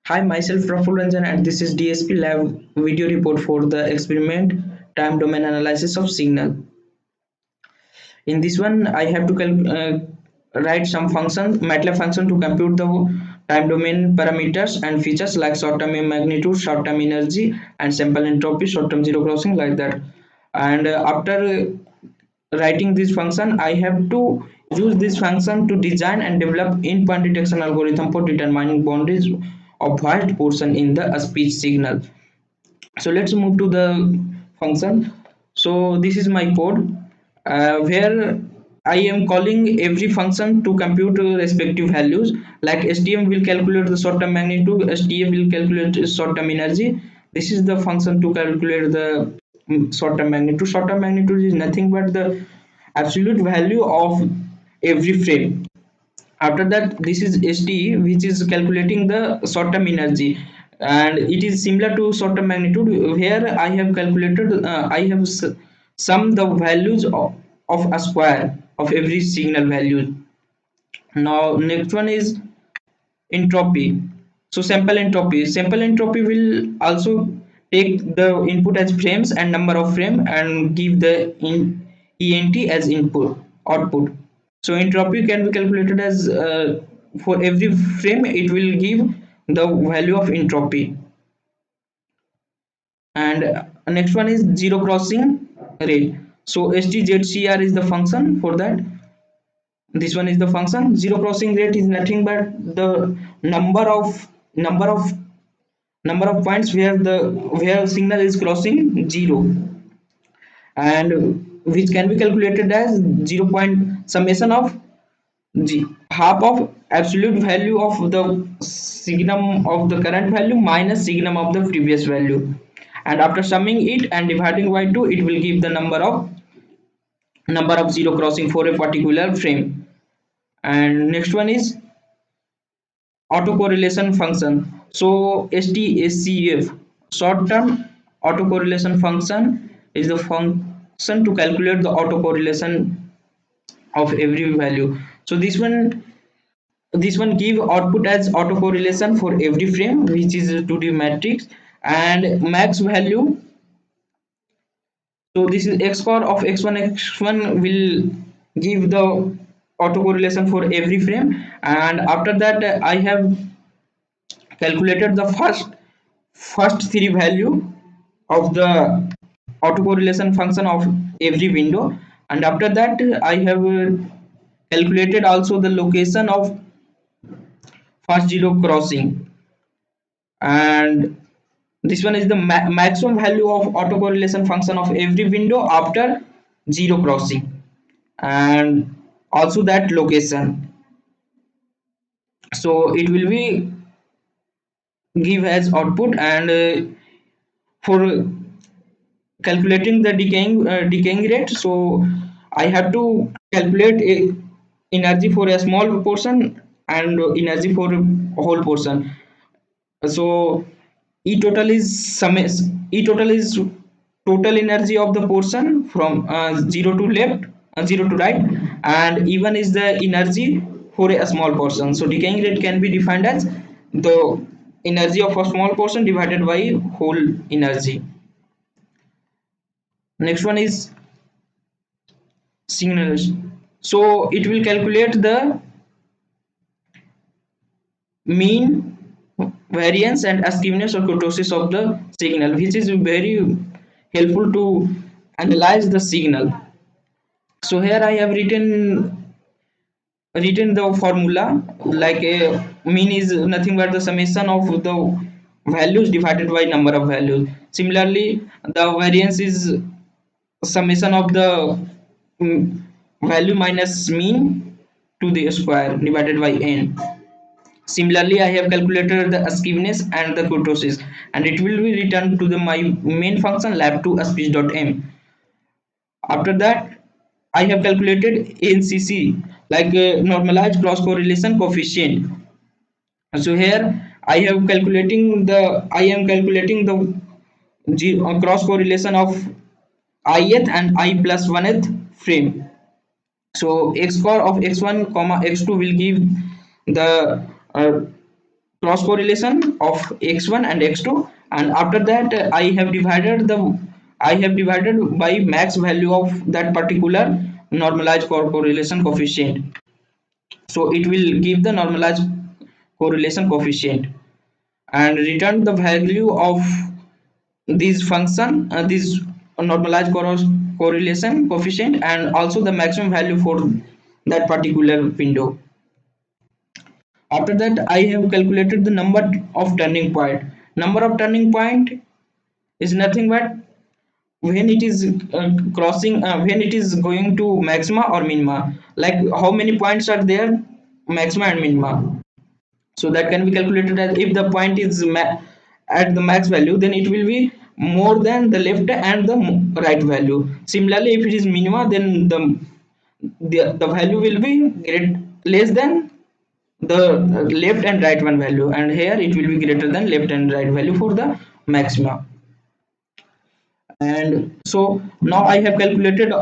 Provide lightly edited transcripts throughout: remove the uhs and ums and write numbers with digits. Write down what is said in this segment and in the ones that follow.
Hi, myself Praful Ranjan, and this is DSP Lab video report for the experiment time domain analysis of signal. In this one, I have to write some function, MATLAB function to compute the time domain parameters and features like short-term magnitude, short-term energy, and sample entropy, short-term zero crossing, like that. And after writing this function, I have to use this function to design and develop endpoint detection algorithm for determining boundaries of voiced portion in the speech signal. So let's move to the function. So this is my code where I am calling every function to compute respective values. Like STM will calculate the short term magnitude, STA will calculate short term energy. This is the function to calculate the short term magnitude. Short term magnitude is nothing but the absolute value of every frame. After that, this is STE, which is calculating the short term energy, and it is similar to short term magnitude. Here I have calculated, I have summed the values of a square of every signal value. Now next one is entropy. So sample entropy will also take the input as frames and number of frame and give the ENT as input output. So entropy can be calculated as for every frame it will give the value of entropy. And next one is zero crossing rate. So STZCR is the function for that. This one is the function. Zero crossing rate is nothing but the number of number of points where signal is crossing zero, and which can be calculated as 0 point summation of half of absolute value of the signum of the current value minus signum of the previous value, and after summing it and dividing by 2 it will give the number of zero crossing for a particular frame. And next one is autocorrelation function. So STSCF, short term autocorrelation function, is the function to calculate the autocorrelation of every value. So this one give output as autocorrelation for every frame, which is a 2D matrix, and max value. So this is x bar of x1 will give the autocorrelation for every frame. And after that, I have calculated the first three value of the autocorrelation function of every window. And after that, I have calculated also the location of first zero crossing. And this one is the maximum value of autocorrelation function of every window after zero crossing, and also that location. So it will be give as output. And for calculating the decaying rate, so I have to calculate a energy for a small portion and energy for a whole portion. So E total is E total is total energy of the portion from 0 to left, 0 to right, and E1 is the energy for a small portion. So decaying rate can be defined as the energy of a small portion divided by whole energy. Next one is signal. So it will calculate the mean, variance, and skewness or kurtosis of the signal, which is very helpful to analyze the signal. So here I have written the formula. Like a mean is nothing but the summation of the values divided by number of values. Similarly, the variance is summation of the mm, value minus mean to the square divided by n. Similarly, I have calculated the skewness and the kurtosis, and it will be returned to the my main function lab2 speech.m. After that, I have calculated ANCC, like normalized cross correlation coefficient. So here I am calculating the cross correlation of ith and I plus 1th frame. So x score of x1 comma x2 will give the uh, cross correlation of x1 and x2, and after that I have divided by max value of that particular normalized correlation coefficient. So it will give the normalized correlation coefficient and return the value of this function, this normalized correlation coefficient, and also the maximum value for that particular window. After that, I have calculated the number of turning point. Number of turning point is nothing but when it is crossing, when it is going to maxima or minima, like how many points are there, maxima and minima. So that can be calculated as if the point is at the max value, then it will be more than the left and the right value. Similarly, if it is minima, then the value will be less than the left and right one value, and here it will be greater than left and right value for the maxima. And so now I have calculated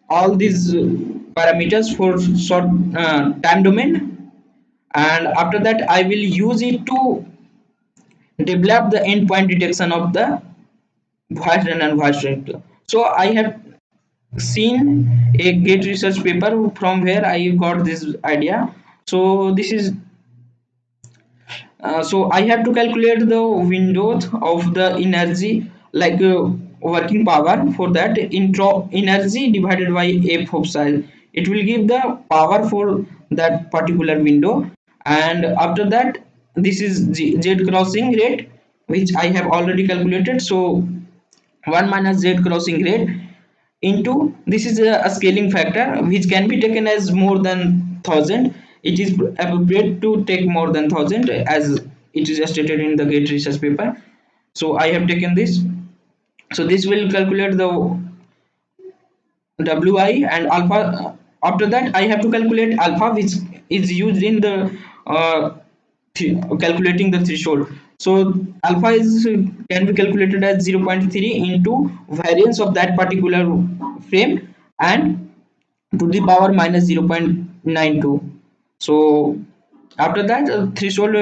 all these parameters for short time domain, and after that I will use it to develop the endpoint detection of the voice and voice rate. So I have seen a Gate research paper from where I got this idea. So this is so I have to calculate the windows of the energy, like working power. For that, intro energy divided by f of size, it will give the power for that particular window. And after that, this is z crossing rate, which I have already calculated. So 1 minus z crossing rate into, this is a scaling factor which can be taken as more than 1000. It is appropriate to take more than 1000 as it is stated in the Gate research paper. So I have taken this. So this will calculate the wi and alpha. After that, I have to calculate alpha, which is used in the uh, calculating the threshold. So alpha is can be calculated as 0.3 into variance of that particular frame, and to the power minus 0.92. So after that, threshold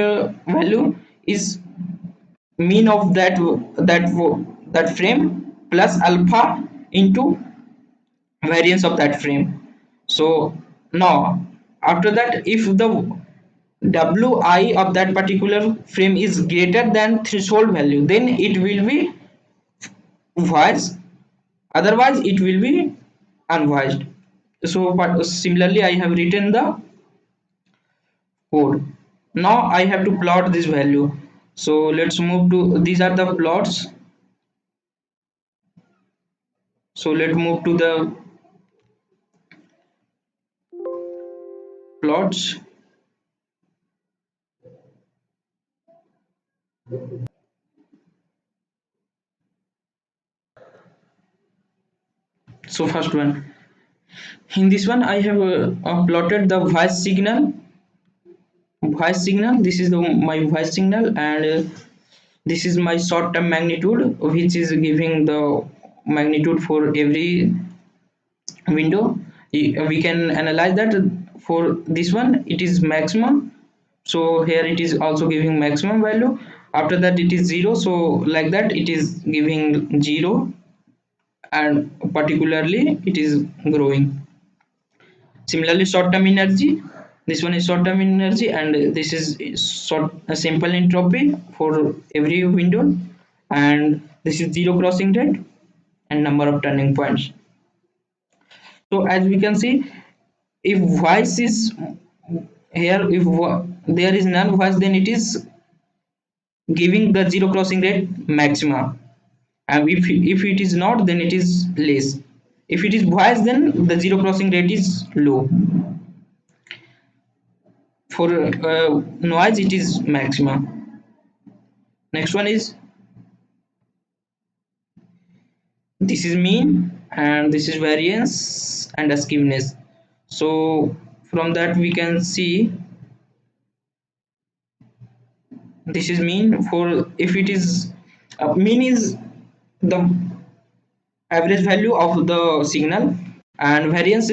value is mean of that frame plus alpha into variance of that frame. So now after that, if the wi of that particular frame is greater than threshold value, then it will be voiced, otherwise it will be unvoiced. So but similarly I have written the code. Now I have to plot this value. So let's move to, these are the plots. So let's move to the plots. So first one, in this one I have plotted the voice signal. This is my voice signal, and this is my short term magnitude, which is giving the magnitude for every window. We can analyze that. For this one, it is maximum, so here it is also giving maximum value. After that, it is 0, so like that it is giving 0, and particularly it is growing. Similarly, short term energy, this one is short term energy, and this is short a simple entropy for every window, and this is zero crossing rate and number of turning points. So as we can see, if voice is here, if there is none voice, then it is giving the zero crossing rate maxima, and if it is not, then it is less. If it is voice, then the zero crossing rate is low. For noise, it is maxima. Next one is, this is mean, and this is variance and skewness. So from that we can see, this is mean. For if it is mean is the average value of the signal, and variance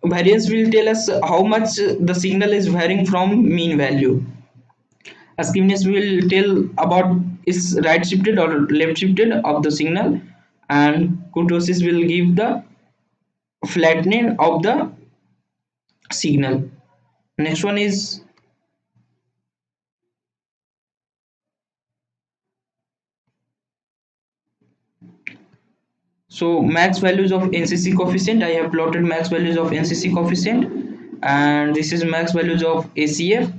will tell us how much the signal is varying from mean value. skewness will tell about is right shifted or left shifted of the signal, and kurtosis will give the flattening of the signal. Next one is, so max values of NCC coefficient. I have plotted max values of NCC coefficient, and this is max values of ACF.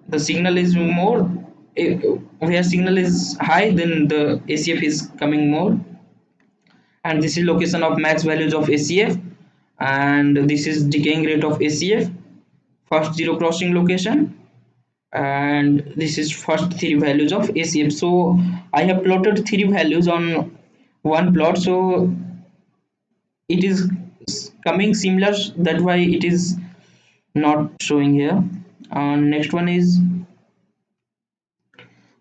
The signal is more, eh, where signal is high, then the ACF is coming more. And this is location of max values of ACF, and this is decaying rate of ACF, first zero crossing location, and this is first three values of ACF. So I have plotted three values on one plot, so it is coming similar, that's why it is not showing here. Next one is,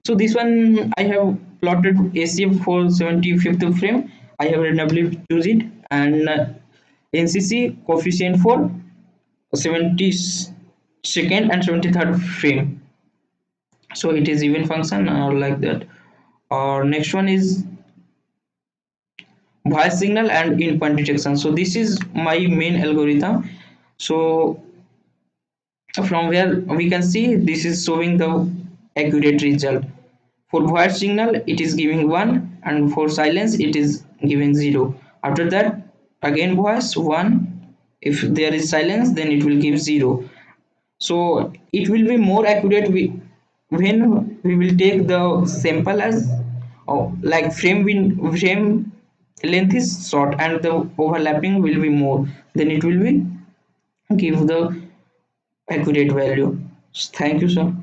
so this one I have plotted ACF for 75th frame. I have randomly choose it, and NCC coefficient for 72nd and 73rd frame. So it is even function or like that. Or next one is voice signal and endpoint detection. So this is my main algorithm. So from where we can see, this is showing the accurate result. For voice signal it is giving 1, and for silence it is giving 0. After that again voice 1, if there is silence then it will give 0. So it will be more accurate when we will take the sample as, like frame length is short and the overlapping will be more, then it will be give the accurate value. Thank you, sir.